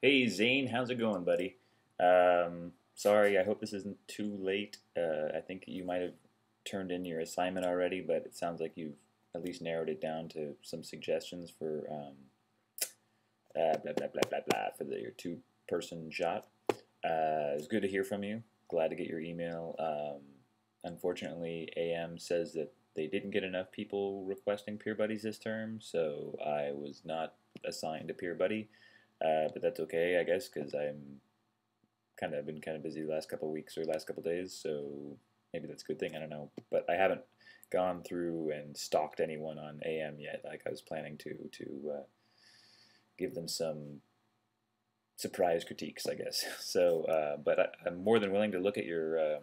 Hey Zane, how's it going, buddy? Sorry, I hope this isn't too late. I think you might have turned in your assignment already, but it sounds like you've at least narrowed it down to some suggestions for blah blah blah blah blah for your two-person shot. It's good to hear from you. Glad to get your email. Unfortunately, AM says that they didn't get enough people requesting peer buddies this term, so I was not assigned a peer buddy. But that's okay, I guess, because I'm been kind of busy the last couple of weeks or last couple of days, so maybe that's a good thing. I don't know, but I haven't gone through and stalked anyone on AM yet. Like I was planning to give them some surprise critiques, I guess. So, but I'm more than willing to look at your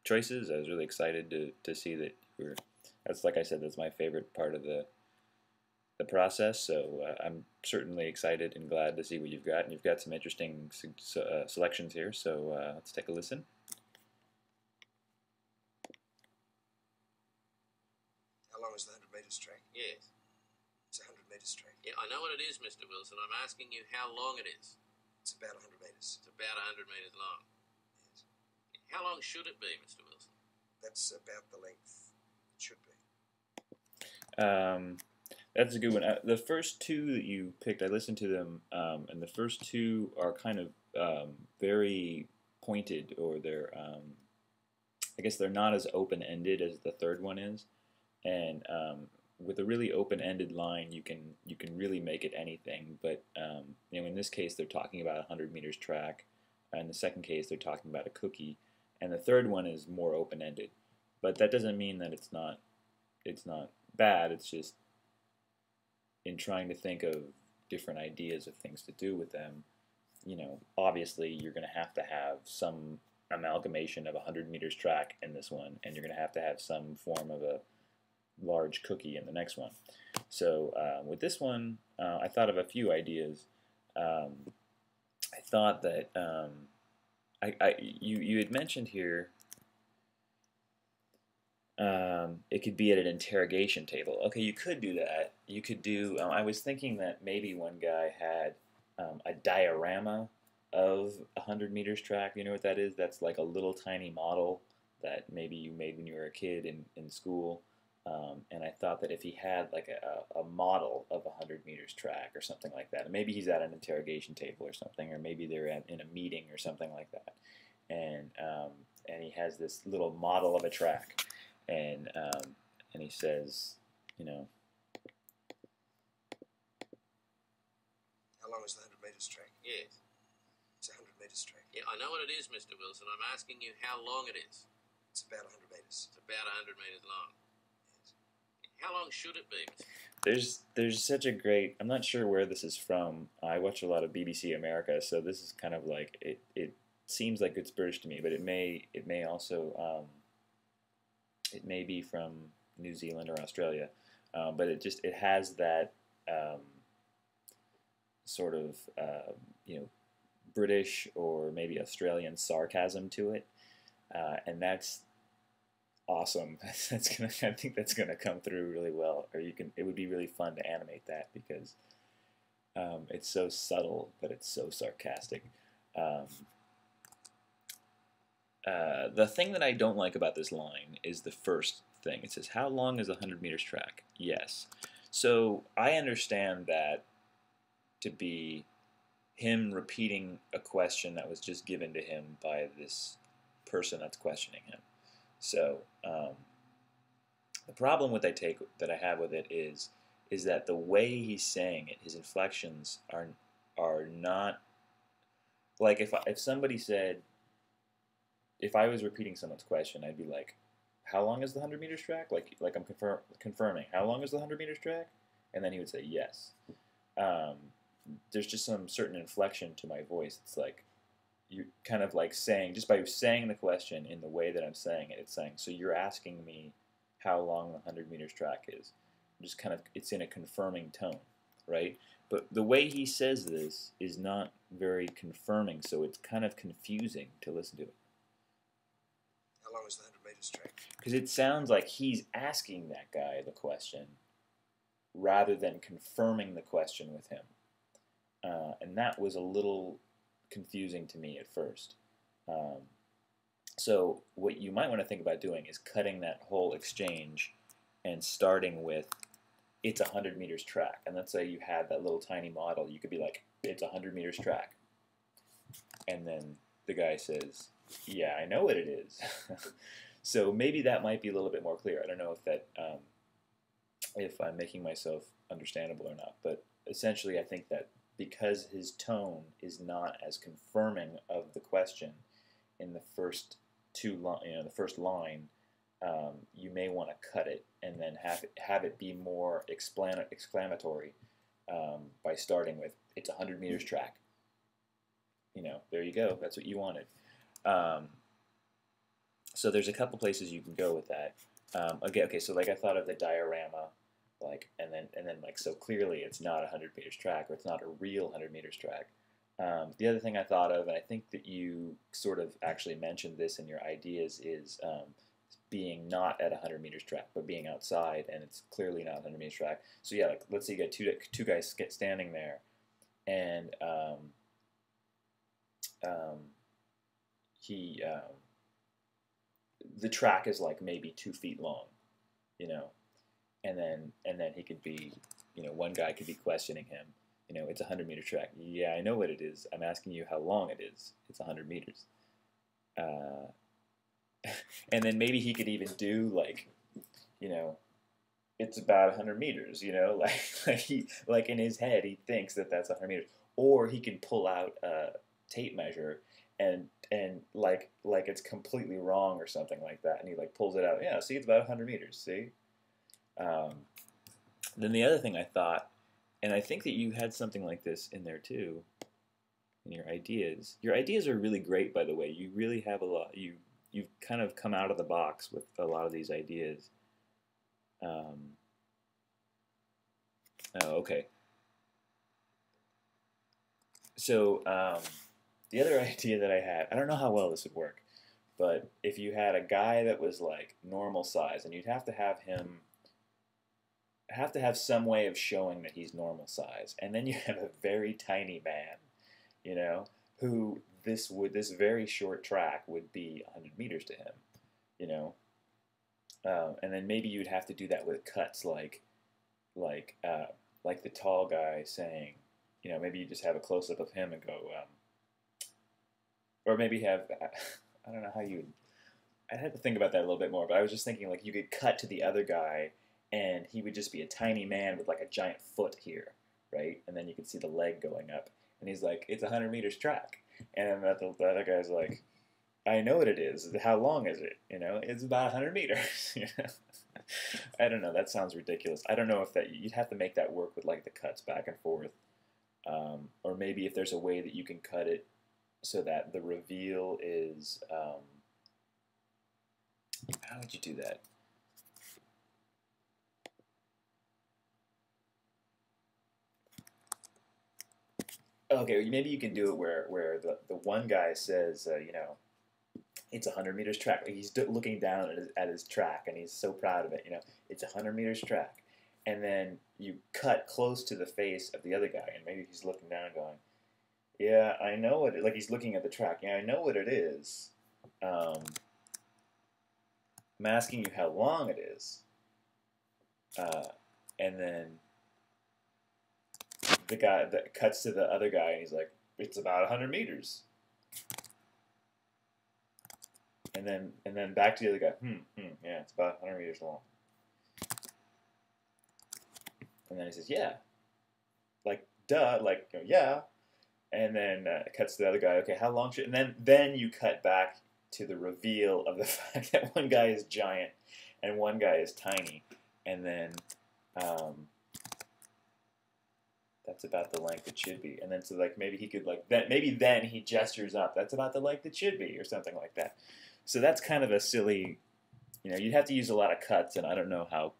choices. I was really excited to see that you were. That's like I said. That's my favorite part of the process. So I'm certainly excited and glad to see what you've got. And you've got some interesting selections here. So let's take a listen. How long is the 100 meters track? Yes. It's a 100 meters track. Yeah, I know what it is, Mr. Wilson. I'm asking you how long it is. It's about 100 meters. It's about 100 meters long. Yes. How long should it be, Mr. Wilson? That's about the length it should be. That's a good one. The first two that you picked, I listened to them, and the first two are kind of very pointed, or they're, I guess they're not as open-ended as the third one is. And with a really open-ended line, you can really make it anything. But in this case, they're talking about a 100 meters track. In the second case, they're talking about a cookie, and the third one is more open-ended. But that doesn't mean that it's not bad. It's just in trying to think of different ideas of things to do with them, obviously you're going to have some amalgamation of a 100 meters track in this one, and you're going to have some form of a large cookie in the next one. So with this one, I thought of a few ideas. I thought that you had mentioned here it could be at an interrogation table. Okay, you could do that. You could do, I was thinking that maybe one guy had a diorama of a 100 meters track. You know what that is? That's like a little tiny model that maybe you made when you were a kid in school. And I thought that if he had like a model of a 100 meters track or something like that, maybe he's at an interrogation table or something, or maybe they're in a meeting or something like that, and he has this little model of a track, and he says, How long is the 100 meters track? Yes. It's a 100 meters track. Yeah, I know what it is, Mr. Wilson. I'm asking you how long it is. It's about 100 meters. It's about 100 meters long. Yes. How long should it be? There's such a great. I'm not sure where this is from. I watch a lot of BBC America, so this is kind of like it seems like it's British to me, but it may also it may be from New Zealand or Australia, but it has that sort of British or maybe Australian sarcasm to it, and that's awesome. I think that's gonna come through really well. Or it would be really fun to animate that because it's so subtle, but it's so sarcastic. The thing that I don't like about this line is the first thing. It says, how long is a 100 meters track? Yes. So I understand that to be him repeating a question that was just given to him by this person that's questioning him. So the problem that I have with it is that the way he's saying it, his inflections are not like if somebody said, if I was repeating someone's question, I'd be like, how long is the 100 meters track? Like I'm confirming, how long is the 100 meters track? And then he would say yes. There's just some certain inflection to my voice. It's like you kind of like saying, just by saying the question in the way that I'm saying it, it's saying, so you're asking me how long the 100 meters track is. Just kind of, it's in a confirming tone, right? But the way he says this is not very confirming, so it's kind of confusing to listen to it. How long is the 100 meters track? Because it sounds like he's asking that guy the question rather than confirming the question with him. and that was a little confusing to me at first. Um, so what you might want to think about doing is cutting that whole exchange and starting with it's 100 meters track. And let's say you had that little tiny model. You could be like, it's 100 meters track. And then the guy says, yeah, I know what it is. So maybe that might be a little bit more clear. I don't know if I'm making myself understandable or not. But essentially, I think that because his tone is not as confirming of the question in the first the first line, you may want to cut it and then have it be more exclamatory by starting with it's 100 meters track. There you go. That's what you wanted. So there's a couple places you can go with that. Okay. So like I thought of the diorama, and then so clearly it's not a 100 meters track, or it's not a real 100 meters track. The other thing I thought of, and I think that you sort of actually mentioned this in your ideas, is being not at a 100 meters track, but being outside, and it's clearly not a 100 meters track. So yeah, let's say you got two guys standing there, and the track is like maybe 2 feet long, and then he could be, one guy could be questioning him. It's a 100-meter track. Yeah, I know what it is. I'm asking you how long it is. It's 100 meters. And then maybe he could even do it's about 100 meters. Like in his head he thinks that that's 100 meters. Or he can pull out a tape measure and like it's completely wrong or something like that, and he pulls it out. Yeah, see, it's about 100 meters. See. Then the other thing I thought, and I think that you had something like this in there too, in your ideas. Your ideas are really great, by the way. You really have a lot. You've kind of come out of the box with a lot of these ideas. Oh, okay. So the other idea that I had, I don't know how well this would work, but if you had a guy that was like normal size, and you'd have to have some way of showing that he's normal size, and then you have a very tiny man, who this very short track would be 100 meters to him, and then maybe you'd have to do that with cuts like the tall guy saying, maybe you just have a close up of him and go, or maybe have, I don't know how you would. I'd have to think about that a little bit more, but I was just thinking you could cut to the other guy, and he would just be a tiny man with a giant foot here, right? And then you could see the leg going up, and he's like, it's 100 meters track. And the other guy's like, I know what it is. How long is it? It's about 100 meters. I don't know. That sounds ridiculous. I don't know if you'd have to make that work with the cuts back and forth. Or maybe if there's a way that you can cut it so that the reveal is, how would you do that? Okay, maybe you can do it where the one guy says, it's 100 meters track. He's looking down at his track, and he's so proud of it. It's 100 meters track. And then you cut close to the face of the other guy, and maybe he's looking down and going, yeah, I know what it, he's looking at the track. Yeah, I know what it is. I'm asking you how long it is. And then the guy that cuts to the other guy, and he's like, it's about 100 meters. And then back to the other guy, yeah, it's about 100 meters long. And then he says, yeah. Duh, yeah. And then cuts to the other guy, okay, how long should... And then you cut back to the reveal of the fact that one guy is giant and one guy is tiny. And then that's about the length it should be. And then so maybe he could then he gestures up. That's about the length it should be, or something like that. So that's kind of a silly... you'd have to use a lot of cuts, and I don't know how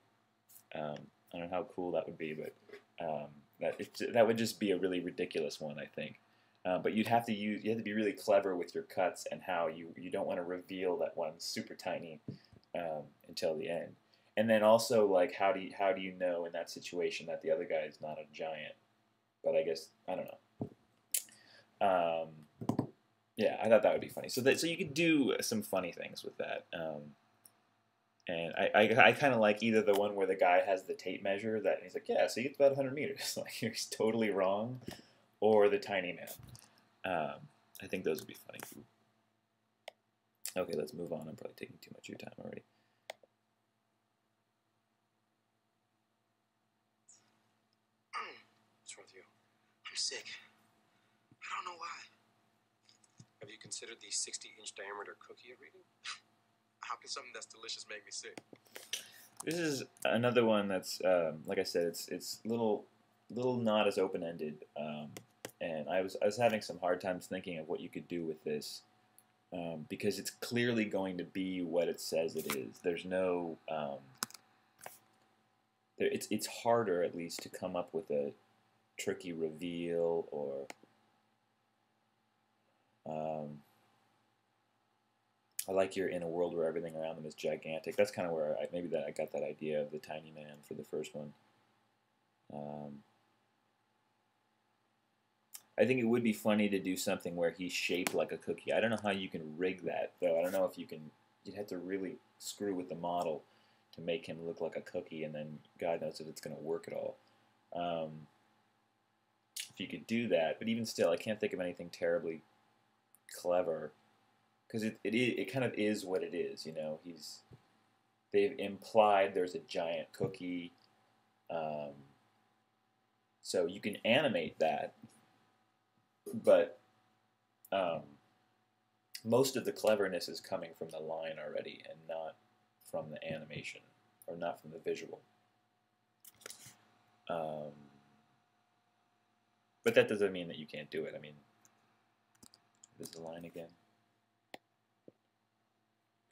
cool that would be, but that would just be a really ridiculous one, I think. But you have to be really clever with your cuts, and how you don't want to reveal that one's super tiny until the end. And then also how do you know in that situation that the other guy is not a giant? But I guess I don't know. Yeah, I thought that would be funny. So you could do some funny things with that. And I kind of like either the one where the guy has the tape measure that he's like, yeah, so you get about 100 meters. Like, he's totally wrong, or the tiny man. I think those would be funny. Okay, let's move on. I'm probably taking too much of your time already. What's wrong with you? I'm sick. I don't know why. Have you considered the 60-inch diameter cookie you're eating? How can something that's delicious make me sick? This is another one that's, like I said, it's little not as open ended, and I was having some hard times thinking of what you could do with this, because it's clearly going to be what it says it is. There's no, it's harder at least to come up with a tricky reveal or. I like you're in a world where everything around them is gigantic. That's kind of where I got that idea of the tiny man for the first one. I think it would be funny to do something where he's shaped like a cookie. I don't know how you can rig that, though. I don't know if you can. You'd have to really screw with the model to make him look like a cookie, and then God knows if it's going to work at all. If you could do that, but even still, I can't think of anything terribly clever. Because it kind of is what it is, you know. They've implied there's a giant cookie, so you can animate that, but most of the cleverness is coming from the line already, and not from the animation, or not from the visual. But that doesn't mean that you can't do it. I mean, there's the line again.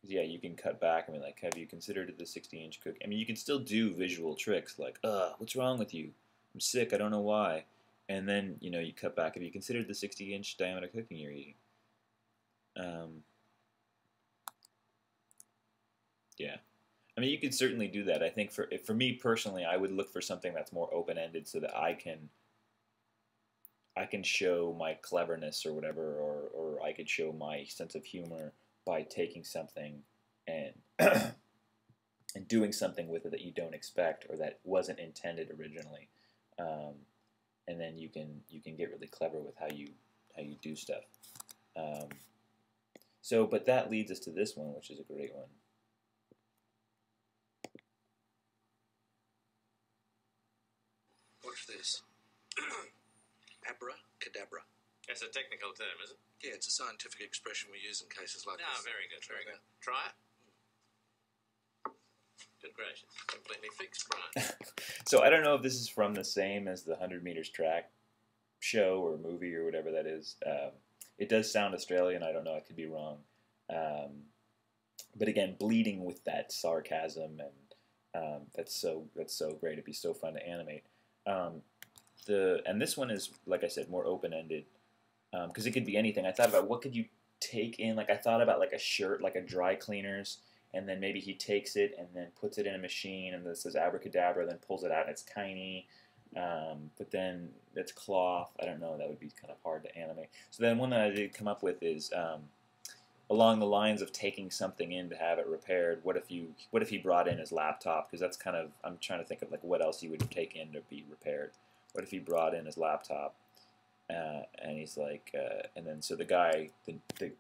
Yeah, you can cut back. I mean, like, have you considered the 60-inch cookie? I mean, you can still do visual tricks like, what's wrong with you? I'm sick. I don't know why. And then, you know, you cut back. Have you considered the 60-inch diameter cookie you're eating? Yeah. I mean, you could certainly do that. I think for me personally, I would look for something that's more open-ended so that I can show my cleverness or whatever, or I could show my sense of humor by taking something and and doing something with it that you don't expect or that wasn't intended originally, and then you can get really clever with how you do stuff. But that leads us to this one, which is a great one. Watch this. Abracadabra. That's a technical term, is it? Yeah, it's a scientific expression we use in cases like No, this. very good, very good. Try it. Good gracious. Completely fixed, Brian. So I don't know if this is from the same as the 100 meters track show or movie or whatever that is. It does sound Australian. I don't know. I could be wrong. But again, bleeding with that sarcasm, and that's so great. It'd be so fun to animate. And this one is, like I said, more open-ended, because it could be anything. I thought about what could you take in. Like I thought about like a shirt, like a dry cleaner's, and then maybe he takes it and then puts it in a machine, and this says abracadabra, then pulls it out, and it's tiny. But then it's cloth. I don't know. That would be kind of hard to animate. So then one that I did come up with is along the lines of taking something in to have it repaired. What if he brought in his laptop? Because that's kind of, I'm trying to think of like what else he would take in to be repaired. What if he brought in his laptop, and he's like, and then so the guy, the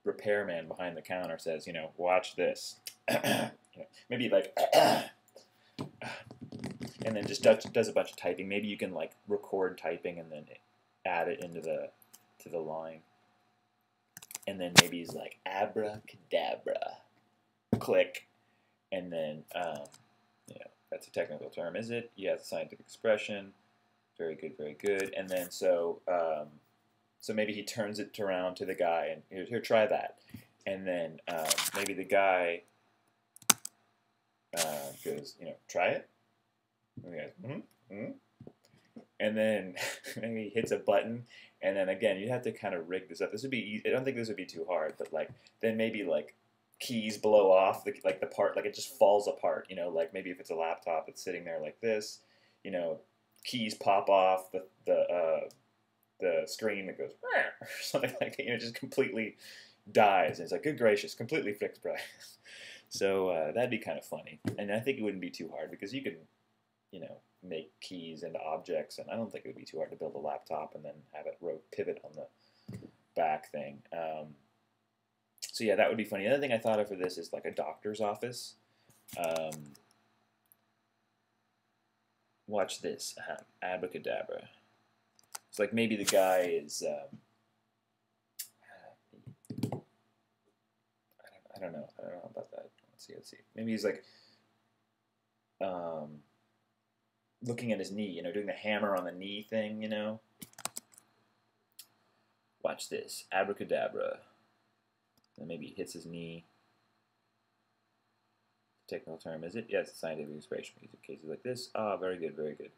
repairman behind the counter says, watch this. Maybe like, and then just does a bunch of typing. Maybe you can like record typing and then add it into the line. And then maybe he's like, abracadabra, click, and then, that's a technical term, is it? Yeah, it's a scientific expression. Very good, very good. And then so maybe he turns it around to the guy, and here, try that. And then maybe the guy goes, try it. And the guy's, and then maybe he hits a button, and then again, you have to kind of rig this up. This would be easy. I don't think this would be too hard, but like then maybe like keys blow off, the part, like it just falls apart. Like maybe if it's a laptop, it's sitting there like this. Keys pop off. the screen that goes or something like that. Just completely dies. And it's like, good gracious, completely fixed price. So that'd be kind of funny, and I think it wouldn't be too hard because you can, make keys into objects, and I don't think it would be too hard to build a laptop and then have it pivot on the back thing. So yeah, that would be funny. Another thing I thought of for this is like a doctor's office. Watch this, abracadabra. It's like maybe the guy is. I don't know about that. Let's see. Maybe he's like looking at his knee, doing the hammer on the knee thing, Watch this, abracadabra. And maybe he hits his knee. Technical term, is it? Yes, it's scientific expression. Cases like this. Ah, very good, very good.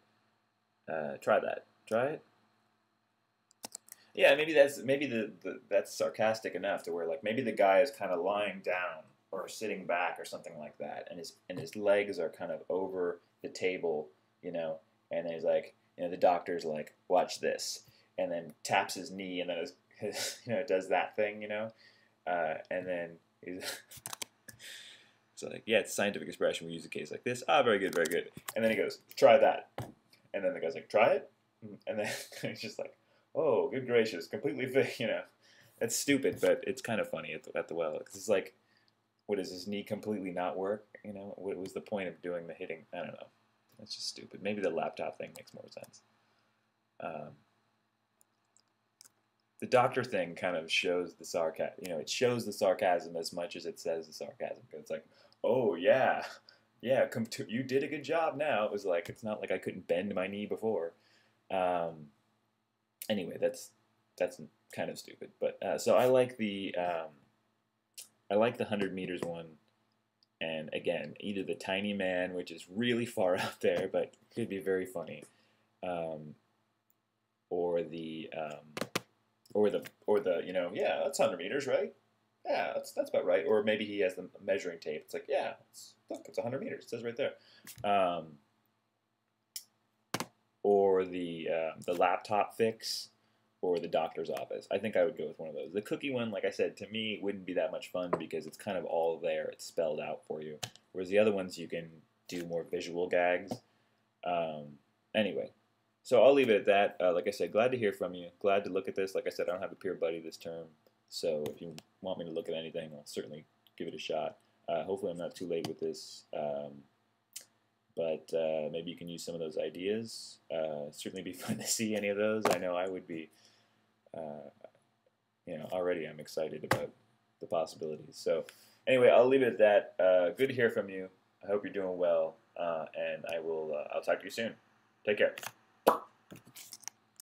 Try that. Try it. Yeah, maybe that's sarcastic enough to where like maybe the guy is kind of lying down or sitting back or something like that, and his legs are kind of over the table, and he's like, the doctor's like, watch this, and then taps his knee, and then his does that thing, and then he's it's like, yeah, it's a scientific expression. We use a case like this. Ah, very good, very good. And then he goes, try that, and then the guy's like, try it, and then he's just like, oh, good gracious, completely fake, That's stupid, but it's kind of funny at the well. Because it's like, what, does his knee completely not work? What was the point of doing the hitting? I don't know. That's just stupid. Maybe the laptop thing makes more sense. The doctor thing kind of shows the sarcasm. It shows the sarcasm as much as it says the sarcasm. Because it's like, oh, yeah, you did a good job now. It was like, it's not like I couldn't bend my knee before. Anyway, that's kind of stupid, but so I like the 100 meters one, and again, either the tiny man, which is really far out there, but could be very funny, or the yeah, that's 100 meters, right? Yeah, that's about right. Or maybe he has the measuring tape. It's like, yeah, look, it's 100 meters. It says right there. Or the laptop fix, or the doctor's office. I think I would go with one of those. The cookie one, like I said, to me, wouldn't be that much fun because it's kind of all there. It's spelled out for you. Whereas the other ones, you can do more visual gags. Anyway, so I'll leave it at that. Like I said, glad to hear from you. Glad to look at this. Like I said, I don't have a peer buddy this term. So if you want me to look at anything, I'll certainly give it a shot. Hopefully I'm not too late with this. But maybe you can use some of those ideas. Certainly be fun to see any of those. I know I would be. Already I'm excited about the possibilities. So anyway, I'll leave it at that. Good to hear from you. I hope you're doing well, and I'll talk to you soon. Take care.